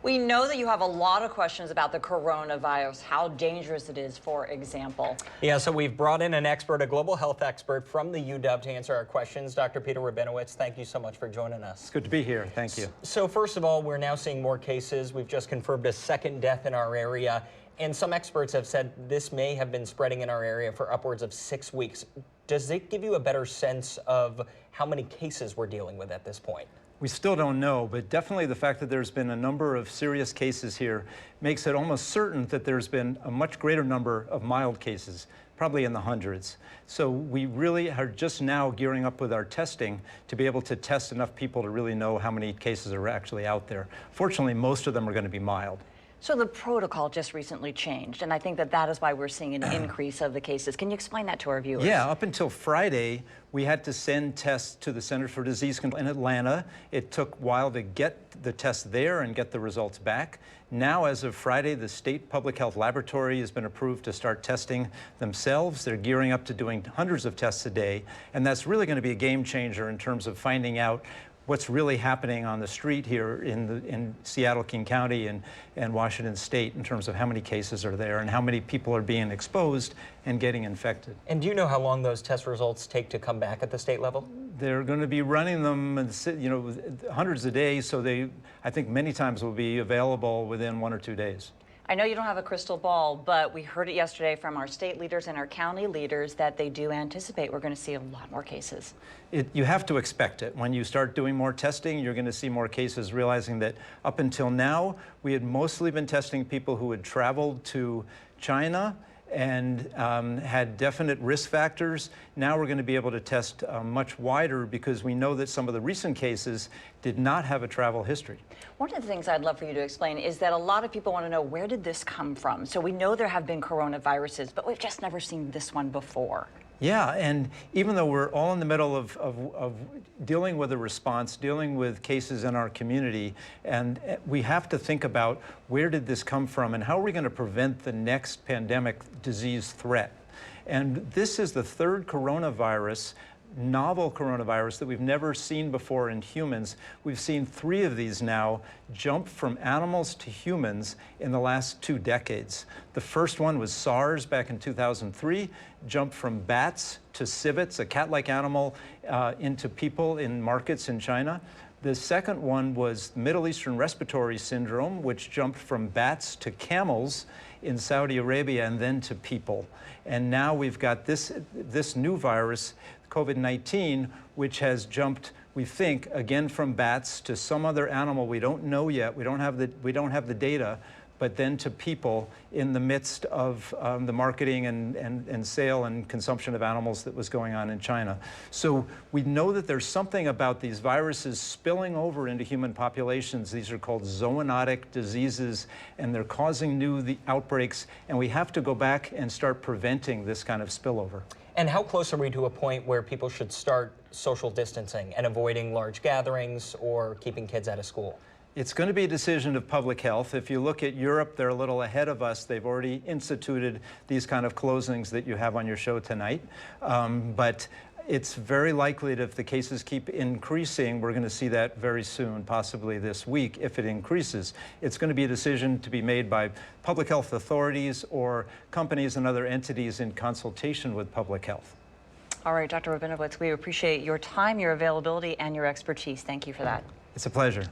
We know that you have a lot of questions about the coronavirus, how dangerous it is, for example. Yeah, so we've brought in an expert, a global health expert from the UW to answer our questions. Dr. Peter Rabinowitz, thank you so much for joining us. It's good to be here. Thank you. So first of all, we're now seeing more cases. We've just confirmed a second death in our area. And some experts have said this may have been spreading in our area for upwards of 6 weeks. Does it give you a better sense of how many cases we're dealing with at this point? We still don't know, but definitely the fact that there's been a number of serious cases here makes it almost certain that there's been a much greater number of mild cases, probably in the hundreds. So we really are just now gearing up with our testing to be able to test enough people to really know how many cases are actually out there. Fortunately, most of them are going to be mild. So the protocol just recently changed, and I think that that is why we're seeing an increase of the cases. Can you explain that to our viewers? Yeah, up until Friday, we had to send tests to the Centers for Disease Control in Atlanta. It took a while to get the tests there and get the results back. Now, as of Friday, the State Public Health Laboratory has been approved to start testing themselves. They're gearing up to doing hundreds of tests a day, and that's really going to be a game changer in terms of finding out what's really happening on the street here in Seattle, King County, and Washington State in terms of how many cases are there and how many people are being exposed and getting infected. And do you know how long those test results take to come back at the state level? They're going to be running them, hundreds a day, so I think many times will be available within 1 or 2 days. I know you don't have a crystal ball, but we heard it yesterday from our state leaders and our county leaders that they do anticipate we're going to see a lot more cases. You have to expect it. When you start doing more testing, you're going to see more cases, realizing that up until now, we had mostly been testing people who had traveled to China and had definite risk factors. Now we're going to be able to test much wider because we know that some of the recent cases did not have a travel history. One of the things I'd love for you to explain is that a lot of people want to know, where did this come from? So we know there have been coronaviruses, but we've just never seen this one before. Yeah, and even though we're all in the middle of dealing with a response, dealing with cases in our community, and we have to think about where did this come from and how are we going to prevent the next pandemic disease threat. And this is the third coronavirus, novel coronavirus, that we've never seen before in humans. We've seen 3 of these now jump from animals to humans in the last 2 decades. The first one was SARS back in 2003, jumped from bats to civets, a cat-like animal, into people in markets in China. The second one was Middle Eastern Respiratory Syndrome, which jumped from bats to camels in Saudi Arabia and then to people. And now we've got this new virus, COVID-19, which has jumped, we think, again from bats to some other animal we don't know yet. We don't have the data, but then to people in the midst of the marketing and sale and consumption of animals that was going on in China. So we know that there's something about these viruses spilling over into human populations. These are called zoonotic diseases, and they're causing new outbreaks, and we have to go back and start preventing this kind of spillover. And how close are we to a point where people should start social distancing and avoiding large gatherings or keeping kids out of school? It's going to be a decision of public health. If you look at Europe, they're a little ahead of us. They've already instituted these kind of closings that you have on your show tonight. But it's very likely that if the cases keep increasing, we're going to see that very soon, possibly this week, if it increases. It's going to be a decision to be made by public health authorities or companies and other entities in consultation with public health. All right, Dr. Rabinowitz, we appreciate your time, your availability, and your expertise. Thank you for that. It's a pleasure.